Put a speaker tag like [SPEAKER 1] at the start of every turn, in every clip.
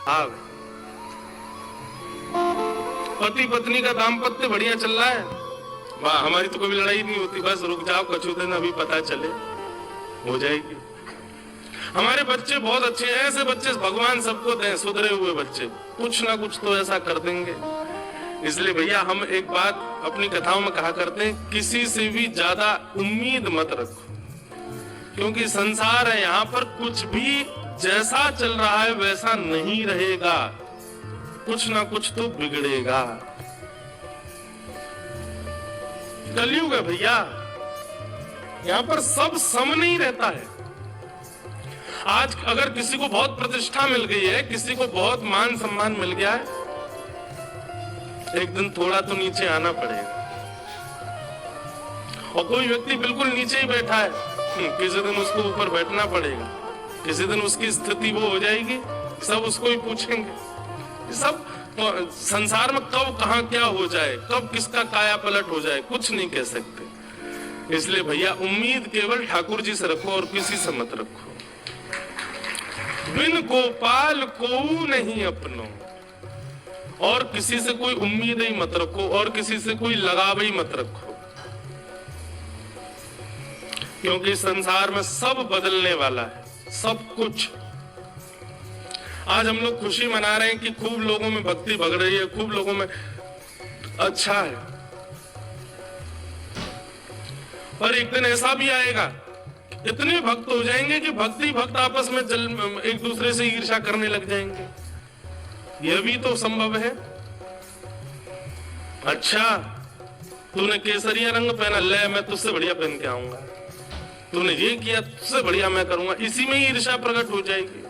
[SPEAKER 1] हाँ, पति पत्नी का दाम्पत्य बढ़िया चल रहा है, वाह, हमारी तो कोई लड़ाई नहीं होती, बस रुक जाओ कछु दिन अभी पता चले, हो जाएगी। हमारे बच्चे बहुत अच्छे हैं, ऐसे बच्चे भगवान सबको दें, सुधरे हुए बच्चे, कुछ ना कुछ तो ऐसा कर देंगे। इसलिए भैया हम एक बात अपनी कथाओं में कहा करते हैं, किसी से भी ज्यादा उम्मीद मत रखो, क्योंकि संसार है, यहाँ पर कुछ भी जैसा चल रहा है वैसा नहीं रहेगा, कुछ ना कुछ तो बिगड़ेगा। कलयुग है भैया, यहाँ पर सब सम नहीं रहता है। आज अगर किसी को बहुत प्रतिष्ठा मिल गई है, किसी को बहुत मान सम्मान मिल गया है, एक दिन थोड़ा तो नीचे आना पड़ेगा। और कोई व्यक्ति बिल्कुल नीचे ही बैठा है, किसी दिन उसको ऊपर बैठना पड़ेगा, किसी दिन उसकी स्थिति वो हो जाएगी, सब उसको ही पूछेंगे। सब तो संसार में कब कहां क्या हो जाए, कब किसका काया पलट हो जाए, कुछ नहीं कह सकते। इसलिए भैया उम्मीद केवल ठाकुर जी से रखो और किसी से मत रखो। बिन गोपाल को नहीं अपनो, और किसी से कोई उम्मीद ही मत रखो, और किसी से कोई लगाव ही मत रखो, क्योंकि संसार में सब बदलने वाला है, सब कुछ। आज हम लोग खुशी मना रहे हैं कि खूब लोगों में भक्ति भग रही है, खूब लोगों में अच्छा है, पर एक दिन ऐसा भी आएगा, इतने भक्त हो जाएंगे कि भक्ति भक्त आपस में एक दूसरे से ईर्ष्या करने लग जाएंगे। यह भी तो संभव है। अच्छा, तूने केसरिया रंग पहना, ले मैं तुझसे बढ़िया पहन के आऊंगा, तूने ये किया, तुझसे बढ़िया मैं करूंगा, इसी में ही ईर्ष्या प्रकट हो जाएगी।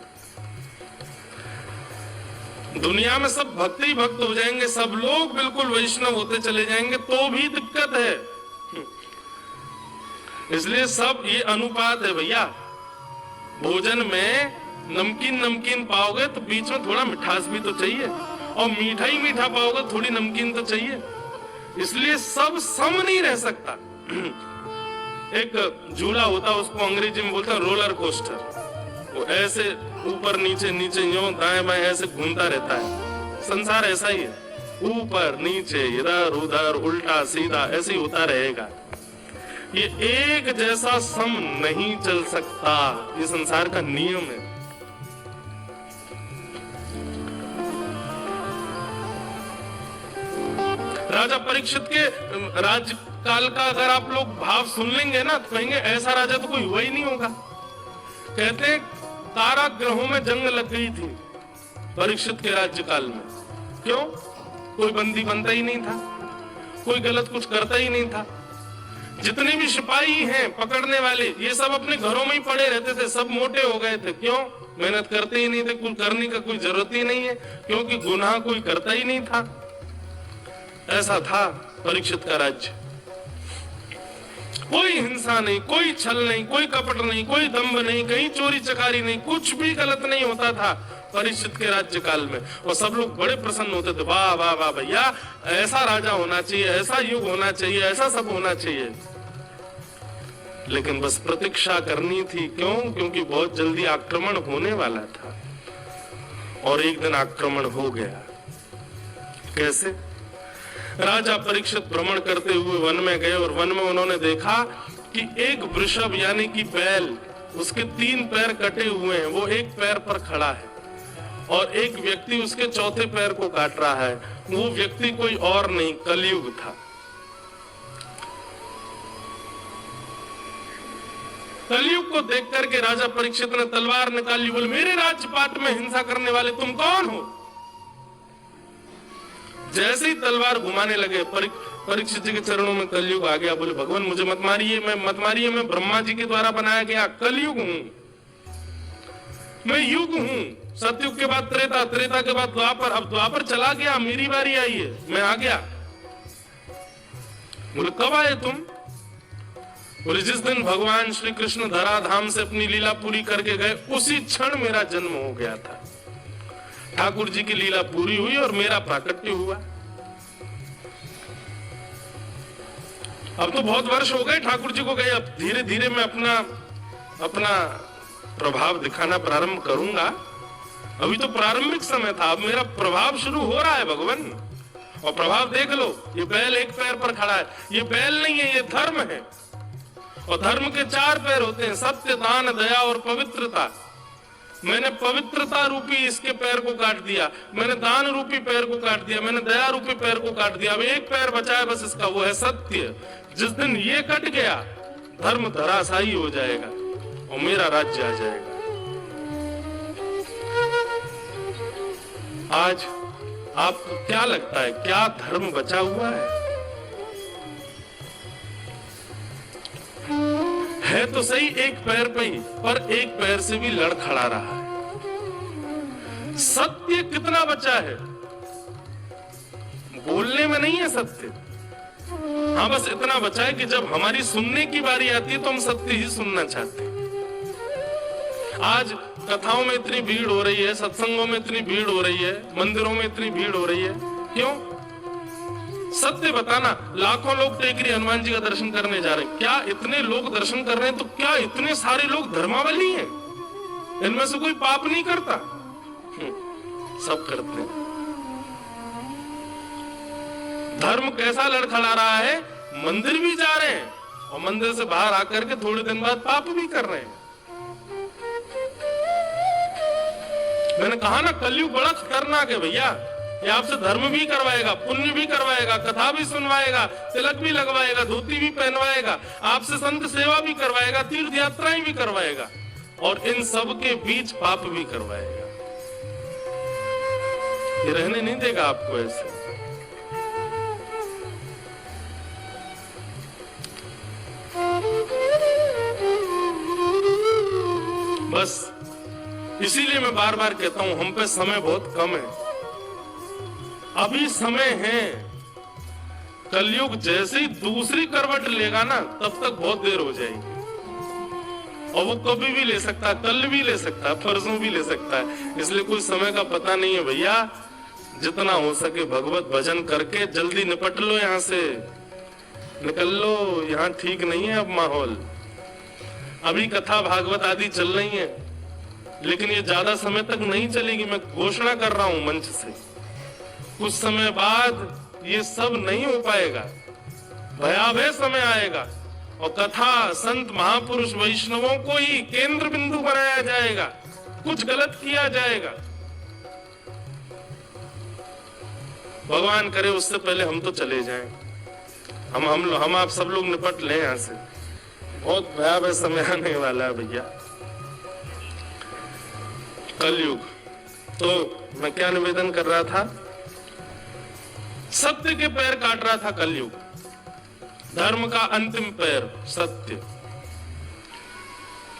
[SPEAKER 1] दुनिया में सब भक्त ही भक्त हो जाएंगे, सब लोग बिल्कुल वैष्णव होते चले जाएंगे, तो भी दिक्कत है। इसलिए सब ये अनुपात है भैया। भोजन में नमकीन नमकीन पाओगे तो बीच में थोड़ा मिठास भी तो चाहिए, और मीठा ही मीठा पाओगे थोड़ी नमकीन तो चाहिए। इसलिए सब सम नहीं रह सकता। एक झूला होता, उसको अंग्रेजी में बोलते हैं रोलर कोस्टर, वो ऐसे ऊपर नीचे नीचे यूं दाएं बाएं ऐसे घूमता रहता है। संसार ऐसा ही है, ऊपर नीचे इधर उधर उल्टा सीधा ऐसे ही होता रहेगा। ये एक जैसा सम नहीं चल सकता, ये संसार का नियम है। राजा परीक्षित के राज्यकाल का अगर आप लोग भाव सुन लेंगे ना, तो कहेंगे ऐसा राजा तो कोई हुआ ही नहीं होगा। कहते कारागृहों में जंग लग गई थी परीक्षित के राज्यकाल में। क्यों? कोई बंदी बनता ही नहीं था, कोई गलत कुछ करता ही नहीं था। जितने भी सिपाही हैं पकड़ने वाले, ये सब अपने घरों में ही पड़े रहते थे, सब मोटे हो गए थे। क्यों? मेहनत करते ही नहीं थे, कुछ करने का कोई जरूरत ही नहीं है, क्योंकि गुनाह कोई करता ही नहीं था। ऐसा था परीक्षित का राज्य। कोई हिंसा नहीं, कोई छल नहीं, कोई कपट नहीं, कोई दंभ नहीं, कहीं चोरी चकारी नहीं, कुछ भी गलत नहीं होता था परीक्षित के राज्यकाल में। और सब लोग बड़े प्रसन्न होते थे, वाह वाह वाह भैया, ऐसा राजा होना चाहिए, ऐसा युग होना चाहिए, ऐसा सब होना चाहिए। लेकिन बस प्रतीक्षा करनी थी। क्यों? क्योंकि बहुत जल्दी आक्रमण होने वाला था, और एक दिन आक्रमण हो गया। कैसे? राजा परीक्षित भ्रमण करते हुए वन में गए, और वन में उन्होंने देखा कि एक वृषभ यानी कि बैल, उसके 3 पैर कटे हुए हैं, वो एक पैर पर खड़ा है, और एक व्यक्ति उसके चौथे पैर को काट रहा है। वो व्यक्ति कोई और नहीं, कलयुग था। कलयुग को देख करके राजा परीक्षित ने तलवार निकाली, बोले मेरे राज्यपाट में हिंसा करने वाले तुम कौन हो? जैसे ही तलवार घुमाने लगे, परीक्षित जी के चरणों में कलयुग आ गया। बोले भगवान मुझे मत मारिए, मैं ब्रह्मा जी के द्वारा बनाया गया कलयुग हूं, मैं युग हूं। सतयुग के बाद त्रेता, त्रेता के बाद द्वापर, अब द्वापर चला गया, मेरी बारी आई है, मैं आ गया। बोले कब आए तुम? बोले जिस दिन भगवान श्री कृष्ण धराधाम से अपनी लीला पूरी करके गए, उसी क्षण मेरा जन्म हो गया था। ठाकुर जी की लीला पूरी हुई और मेरा प्राकट्य हुआ। अब तो बहुत वर्ष हो गए ठाकुर जी को गए, अब धीरे धीरे मैं अपना प्रभाव दिखाना प्रारंभ करूंगा। अभी तो प्रारंभिक समय था, अब मेरा प्रभाव शुरू हो रहा है भगवान। और प्रभाव देख लो, ये बैल एक पैर पर खड़ा है, ये बैल नहीं है, ये धर्म है। और धर्म के 4 पैर होते हैं, सत्य, दान, दया और पवित्रता। मैंने पवित्रता रूपी इसके पैर को काट दिया, मैंने दान रूपी पैर को काट दिया, मैंने दया रूपी पैर को काट दिया। अब एक पैर बचा है बस इसका, वो है सत्य। जिस दिन ये कट गया, धर्म धराशायी हो जाएगा और मेरा राज्य आ जाएगा। आज आपको क्या लगता है, क्या धर्म बचा हुआ है तो सही एक पैर पे ही, पर एक पैर से भी लड़ खड़ा रहा है। सत्य कितना बचा है? बोलने में नहीं है सत्य, हाँ बस इतना बचा है कि जब हमारी सुनने की बारी आती है तो हम सत्य ही सुनना चाहते हैं। आज कथाओं में इतनी भीड़ हो रही है, सत्संगों में इतनी भीड़ हो रही है, मंदिरों में इतनी भीड़ हो रही है, क्यों? सत्य बताना। लाखों लोग टेकरी हनुमान जी का दर्शन करने जा रहे हैं, क्या इतने लोग दर्शन कर रहे हैं तो क्या इतने सारे लोग धर्मावली हैं? इनमें से कोई पाप नहीं करता? सब करते हैं। धर्म कैसा लड़खड़ा रहा है? मंदिर भी जा रहे हैं और मंदिर से बाहर आकर के थोड़े दिन बाद पाप भी कर रहे हैं। मैंने कहा ना, कलयुग बड़ा खतरनाक है भैया। ये आपसे धर्म भी करवाएगा, पुण्य भी करवाएगा, कथा भी सुनवाएगा, तिलक भी लगवाएगा, धोती भी पहनवाएगा, आपसे संत सेवा भी करवाएगा, तीर्थ यात्राएं भी करवाएगा और इन सब के बीच पाप भी करवाएगा। ये रहने नहीं देगा आपको ऐसे। बस इसीलिए मैं बार बार कहता हूं, हम पे समय बहुत कम है। अभी समय है, कलयुग जैसे ही दूसरी करवट लेगा ना, तब तक बहुत देर हो जाएगी। और वो कभी भी ले सकता है, कल भी ले सकता है, परसों भी ले सकता है। इसलिए कोई समय का पता नहीं है भैया। जितना हो सके भगवत भजन करके जल्दी निपट लो, यहां से निकल लो। यहाँ ठीक नहीं है अब माहौल। अभी कथा भागवत आदि चल रही है, लेकिन ये ज्यादा समय तक नहीं चलेगी। मैं घोषणा कर रहा हूं मंच से, कुछ समय बाद ये सब नहीं हो पाएगा, भयावह समय आएगा और कथा, संत, महापुरुष, वैष्णवों को ही केंद्र बिंदु बनाया जाएगा, कुछ गलत किया जाएगा। भगवान करे उससे पहले हम तो चले जाएं, हम आप सब लोग निपट लें यहां से। बहुत भयावह समय आने वाला है भैया, कलयुग। तो मैं क्या निवेदन कर रहा था? सत्य के पैर काट रहा था कलयुग, धर्म का अंतिम पैर सत्य।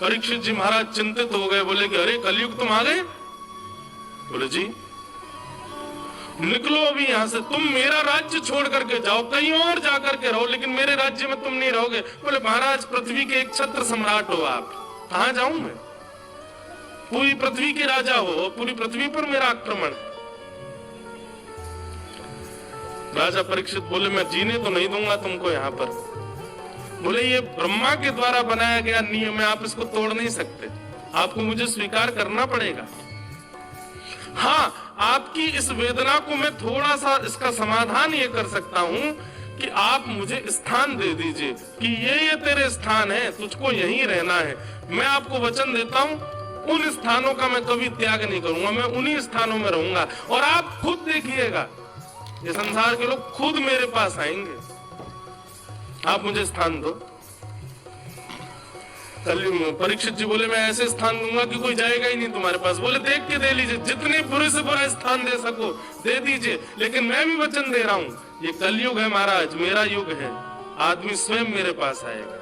[SPEAKER 1] परीक्षित जी महाराज चिंतित हो गए, बोले कि अरे कलयुग तुम आ गए? बोले जी निकलो अभी यहां से, तुम मेरा राज्य छोड़ करके जाओ, कहीं और जाकर के रहो, लेकिन मेरे राज्य में तुम नहीं रहोगे। बोले महाराज पृथ्वी के एक छत्र सम्राट हो आप, कहां जाऊं मैं? पूरी पृथ्वी के राजा हो, पूरी पृथ्वी पर मेरा आक्रमण। राजा परीक्षित बोले मैं जीने तो नहीं दूंगा तुमको यहाँ पर। बोले ये ब्रह्मा के द्वारा बनाया गया नियम है, आप इसको तोड़ नहीं सकते, आपको मुझे स्वीकार करना पड़ेगा। हाँ, आपकी इस वेदना को मैं थोड़ा सा इसका समाधान ये कर सकता हूं कि आप मुझे स्थान दे दीजिए कि ये तेरे स्थान है, तुझको यहीं रहना है। मैं आपको वचन देता हूं, उन स्थानों का मैं कभी त्याग नहीं करूंगा, मैं उन्हीं स्थानों में रहूंगा। और आप खुद देखिएगा, ये संसार के लोग खुद मेरे पास आएंगे, आप मुझे स्थान दो। परीक्षित जी बोले मैं ऐसे स्थान दूंगा कि कोई जाएगा ही नहीं तुम्हारे पास। बोले देख के दे लीजिए, जितने बुरे से बुरा स्थान दे सको दे दीजिए, लेकिन मैं भी वचन दे रहा हूं, ये कलयुग है महाराज, मेरा युग है, आदमी स्वयं मेरे पास आएगा।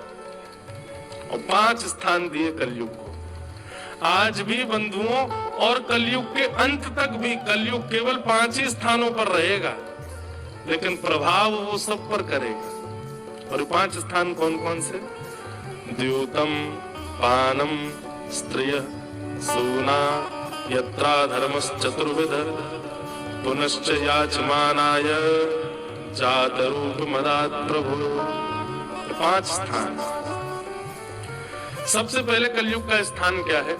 [SPEAKER 1] और 5 स्थान दिए कलयुग को। आज भी बंधुओं, और कलयुग के अंत तक भी कलयुग केवल 5 ही स्थानों पर रहेगा, लेकिन प्रभाव वो सब पर करेगा। और 5 स्थान कौन कौन से? द्यूतम, पानम, स्त्रिय, सूना, यत्रा धर्मश्चतुर्विध, पुनश्च याचमानाय जातरूप मदात् प्रभु। 5 स्थान। सबसे पहले कलयुग का स्थान क्या है?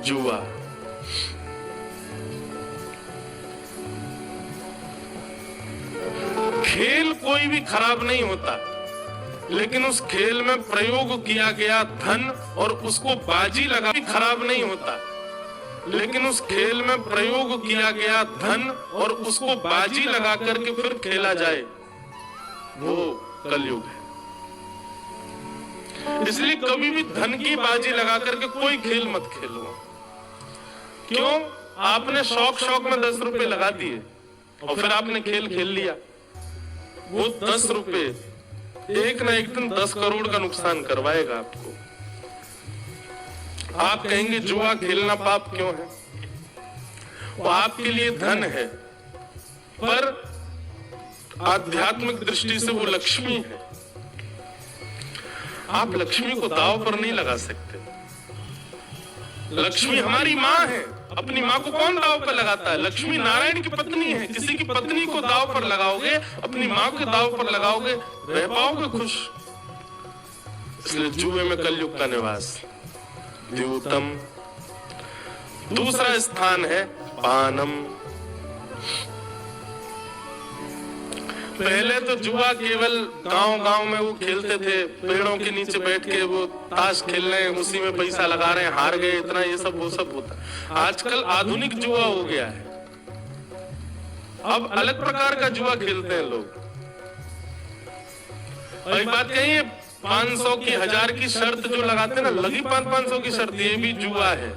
[SPEAKER 1] जुआ। खेल कोई भी खराब नहीं होता, लेकिन उस खेल में प्रयोग किया गया धन और उसको बाजी लगा भी खराब नहीं होता, लेकिन उस खेल में प्रयोग किया गया धन और उसको बाजी लगा करके फिर खेला जाए, वो कलयुग है। इसलिए कभी भी धन की बाजी लगा करके कोई खेल मत खेलो। क्यों? आपने शौक में 10 रुपए लगा दिए और फिर आपने खेल खेल लिया, वो 10 रुपए एक ना एक दिन 10 करोड़ का नुकसान करवाएगा आपको। आप कहेंगे जुआ खेलना पाप क्यों है? वो आपके लिए धन है, पर आध्यात्मिक दृष्टि से वो लक्ष्मी है। आप लक्ष्मी को दांव पर नहीं लगा सकते। लक्ष्मी हमारी माँ है, अपनी माँ को कौन दांव पर लगाता है? लक्ष्मी नारायण की पत्नी है। किसी की पत्नी को दांव पर लगाओगे, अपनी माँ को दांव पर लगाओगे, रह पाओगे खुश? इसलिए जुए में कलयुग का निवास। द्यूतम। दूसरा स्थान है पानम। पहले तो जुआ केवल गांव में वो खेलते थे, पेड़ों के नीचे बैठ के वो ताश खेल रहे हैं, उसी में पैसा लगा रहे हैं, हार गए इतना, ये सब वो सब होता। आजकल आधुनिक जुआ हो गया है, अब अलग प्रकार का जुआ खेलते हैं लोग। और एक बात कहिए, 500 की 1000 की शर्त जो लगाते हैं ना, लगी 500 की शर्त, ये भी जुआ है।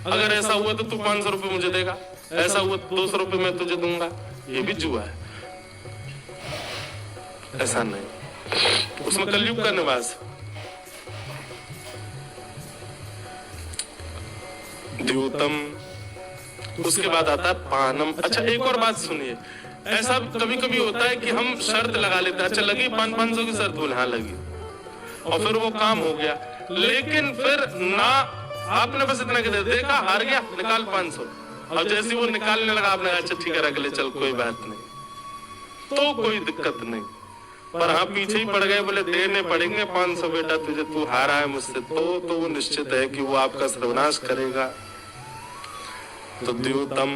[SPEAKER 1] अगर ऐसा हुआ तो तू 500 रुपए मुझे देगा, ऐसा हुआ तो 200 रुपए मैं तुझे दूंगा, ये भी जुआ है। ऐसा नहीं, उसमें कलयुग का निवास। द्यूतम। उसके बाद आता है पानम। अच्छा, एक और बात सुनिए, ऐसा कभी कभी होता है कि हम शर्त लगा लेते हैं, अच्छा लगी 500 की शर्त, बोले हाँ लगी, और फिर वो काम हो गया, लेकिन फिर ना आपने बस इतना कहते देखा हार गया, निकाल 500, और जैसे वो निकालने लगा आपने अच्छा ठीक है रख ले, चल कोई बात नहीं, तो कोई दिक्कत नहीं। पर हाँ पीछे ही पड़ गए, बोले देने पड़ेंगे 500 बेटा तुझे, तू हारा है मुझसे, तो वो निश्चित है कि वो आपका सर्वनाश करेगा। तो द्यूतम।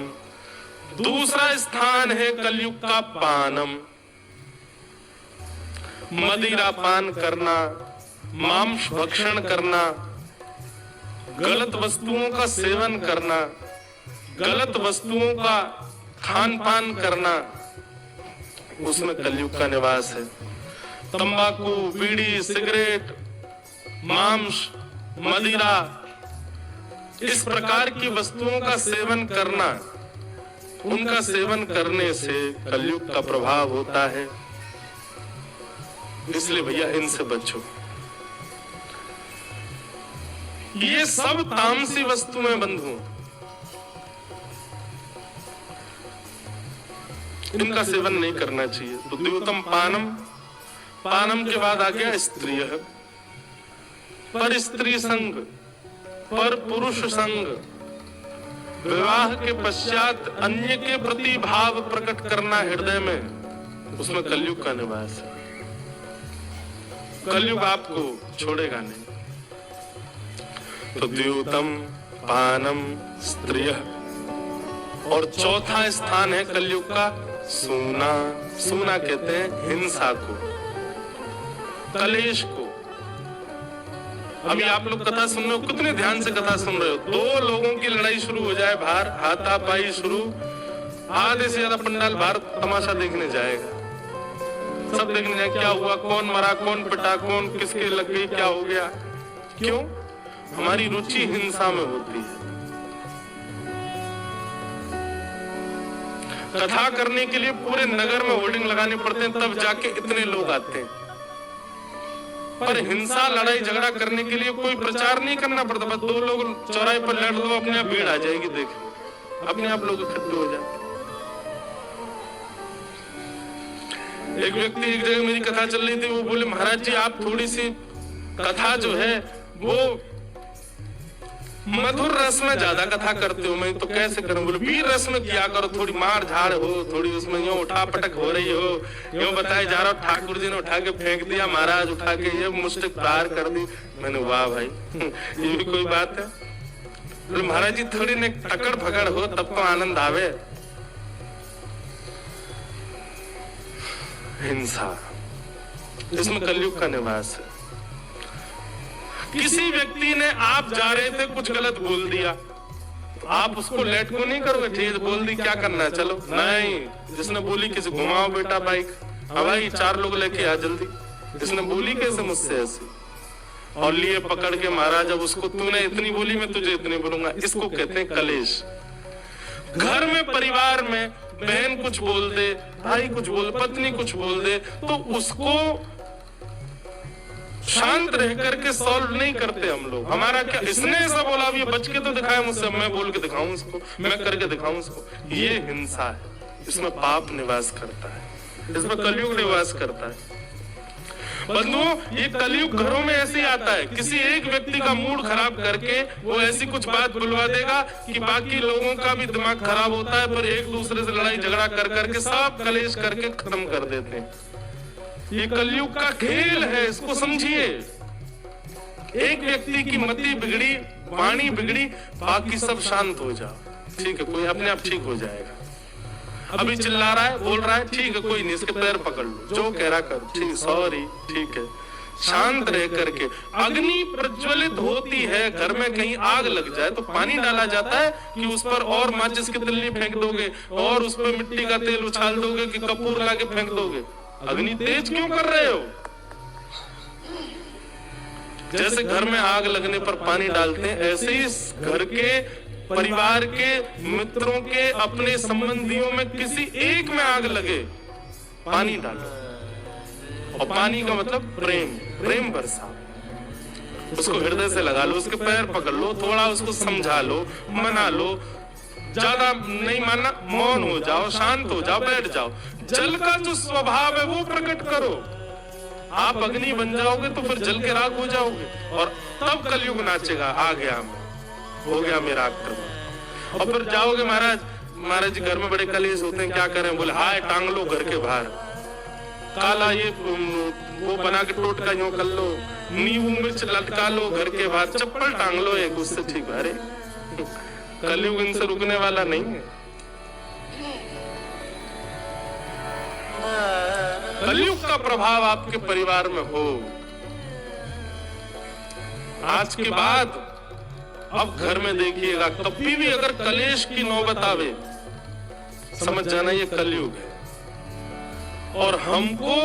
[SPEAKER 1] दूसरा स्थान है कलयुग का पानम। मदिरा पान करना, मांस भक्षण करना, गलत वस्तुओं का सेवन करना, गलत वस्तुओं का खान पान करना, उसमें कलयुग का निवास है। तंबाकू, बीड़ी, सिगरेट, मांस, मदिरा, इस प्रकार की वस्तुओं का सेवन करना, उनका सेवन करने से कलयुग का प्रभाव होता है। इसलिए भैया इनसे बचो। ये सब तामसी वस्तुएं बंधु, इनका सेवन नहीं करना चाहिए। तो द्यूतम पानम। पानम के बाद आ गया स्त्रीय। पर स्त्री संग, पर पुरुष संग, विवाह के पश्चात अन्य के प्रति भाव प्रकट करना हृदय में, उसमें कलयुग का निवास है। कलयुग आपको छोड़ेगा नहीं। तो द्यूतम, पानम, स्त्रिय। और चौथा स्थान है कलयुग का सूना। सूना कहते हैं हिंसा को, कलेश को। अभी आप लोग कथा सुन रहे हो, कितने ध्यान से कथा सुन रहे हो। दो लोगों की लड़ाई शुरू हो जाए बाहर, हाथापाई शुरू, आधे से ज्यादा पंडाल बाहर तमाशा देखने जाएगा। सब देखने जाए क्या हुआ, कौन मरा, कौन पिटा, कौन किसके लग गई, क्या हो गया। क्यों? हमारी रुचि हिंसा में होती है। कथा करने के लिए पूरे नगर में होर्डिंग लगाने पड़ते हैं, तब जाके इतने लोग आते हैं। पर हिंसा, लड़ाई झगड़ा करने के लिए कोई प्रचार नहीं करना पड़ता, बस दो लोग चौराहे पर लड़ दो, अपने आप भीड़ आ जाएगी, देखो अपने आप लोग इकट्ठे हो जाते। एक व्यक्ति एक जगह मेरी कथा चल रही थी, वो बोले महाराज जी आप थोड़ी सी कथा जो है वो मधुर रस में ज्यादा कथा करते हो। मैं तो कैसे करूं? बोले वीर रस में किया करो, थोड़ी मार झाड़ हो, थोड़ी उसमें यूं उठा पटक हो रही हो, यूं बताए जा रहा हो ठाकुर जी ने उठा के फेंक दिया, महाराज उठा के ये मुष्टिक प्रहार कर दी। मैंने वाह भाई ये भी कोई बात है? बोले महाराज जी थोड़ी ने टकड़ भगड़ हो तब तो आनंद आवे। हिंसा, इसमें कलयुग का निवास है। किसी व्यक्ति ने, आप जा रहे थे कुछ गलत बोल दिया, आप उसको लेट को नहीं करोगे, ठीक बोल दी क्या करना है चलो, नहीं। जिसने बोली किसी घुमाओ बेटा बाइक, हाँ भाई 4 लोग लेके आ जल्दी। जिसने बोली कैसे मुझसे ऐसी, और लिए पकड़ के महाराज अब उसको तूने इतनी बोली मैं तुझे इतनी बोलूंगा। इसको कहते हैं कलेश। घर में परिवार में बहन कुछ बोल दे, भाई कुछ बोल, पत्नी कुछ बोल दे, तो उसको शांत रह करके सॉल्व नहीं करते हम लोग। हमारा क्या, इसने ऐसा बोला, अब ये बच के तो दिखाए मुझसे, मैं बोल के दिखाऊं इसको, मैं करके दिखाऊं इसको। ये हिंसा है, इसमें पाप निवास करता है, इसमें कलयुग निवास करता है। बंधुओं, ये कलयुग घरों में ऐसे ही आता है। किसी एक व्यक्ति का मूड खराब करके वो ऐसी कुछ बात बुलवा देगा कि बाकी लोगों का भी दिमाग खराब होता है, पर एक दूसरे से लड़ाई झगड़ा कर करके सब कलेश करके खत्म कर देते हैं। ये कलयुग का खेल है, इसको समझिए। एक व्यक्ति की मति बिगड़ी, वाणी बिगड़ी, बाकी सब शांत हो जाओ, ठीक है, कोई अपने आप ठीक हो जाएगा। अभी चिल्ला रहा है, बोल रहा है, ठीक है कोई नहीं, इसके पैर पकड़ लो, जो कह रहा कर, ठीक, सॉरी, ठीक है। शांत रह करके, अग्नि प्रज्वलित होती है, घर में कहीं आग लग जाए तो पानी डाला जाता है कि उस पर और माचिस की तिल्ली फेंक दोगे और उस पर मिट्टी का तेल उछाल दोगे कि कपूर लाके फेंक दोगे? अग्नि तेज क्यों कर रहे हो? जैसे घर में आग लगने पर पानी डालते हैं, ऐसे ही घर के, परिवार के, मित्रों के, अपने संबंधियों में किसी एक में आग लगे, पानी डालो। और पानी का मतलब प्रेम, प्रेम बरसा, उसको हृदय से लगा लो, उसके पैर पकड़ लो, थोड़ा उसको समझा लो, मना लो। ज्यादा नहीं मानना, मौन हो जाओ, शांत हो जाओ, बैठ जाओ। जल का जो स्वभाव है वो प्रकट करो। आप अग्नि बन जाओगे तो फिर जल के राख हो जाओगे, और तब कलयुग नाचेगा, आ गया मैं, हो गया मेरा आक्रमण। और फिर जाओगे महाराज जी घर में बड़े कलेश होते हैं, क्या करें? बोले हाय टांग लो घर के बाहर, काला ये वो बना के टोटका यूं कर लो, नींबू मिर्च लटका लो घर के बाहर, चप्पल टांग लो एक, उससे ठीक। अरे कलयुग इनसे रुकने वाला नहीं है। कलयुग का प्रभाव आपके परिवार में हो, आज के बाद अब घर में देखिएगा, कभी भी अगर कलेश की नौबत आवे, समझ जाना ये कलयुग है। और हमको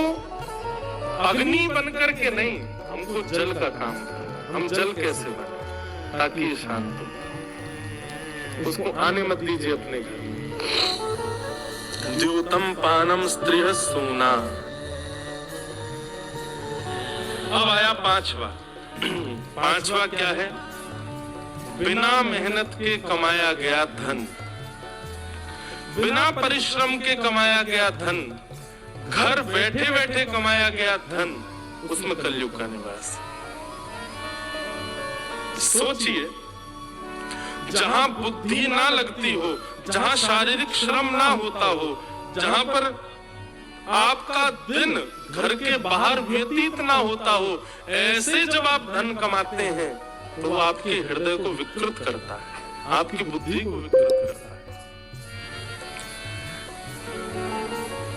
[SPEAKER 1] अग्नि बनकर के नहीं, हमको जल का काम करना। हम जल कैसे बने ताकि शांत हो, उसको आने मत दीजिए अपने घर। द्यूतम पानम स्त्रिय सूना। अब आया पांचवा। पांचवा क्या है? बिना मेहनत के कमाया गया धन, बिना परिश्रम के कमाया गया धन, घर बैठे बैठे कमाया गया धन, उसमें कलयुग का निवास। सोचिए, जहां बुद्धि ना लगती हो, जहां शारीरिक श्रम ना होता हो, जहां पर आपका दिन घर के बाहर व्यतीत ना होता हो, ऐसे जब आप धन कमाते हैं तो वो आपके हृदय को विकृत करता है, आपकी बुद्धि को विकृत करता है।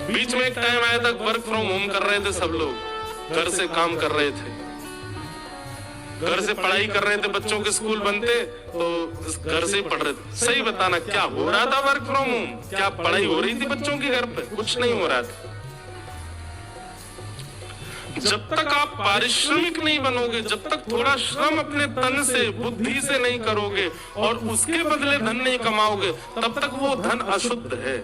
[SPEAKER 1] बीच में एक टाइम आया था, वर्क फ्रॉम होम कर रहे थे सब लोग, घर से काम कर रहे थे, घर से पढ़ाई कर रहे थे, बच्चों के स्कूल बनते तो घर से ही पढ़ रहे थे। सही बताना, क्या हो रहा था वर्क फ्रॉम होम? क्या पढ़ाई हो रही थी बच्चों के घर पे? कुछ नहीं हो रहा था। जब तक आप पारिश्रमिक नहीं बनोगे, जब तक थोड़ा श्रम अपने तन से, बुद्धि से नहीं करोगे और उसके बदले धन नहीं कमाओगे, तब तक वो धन अशुद्ध है।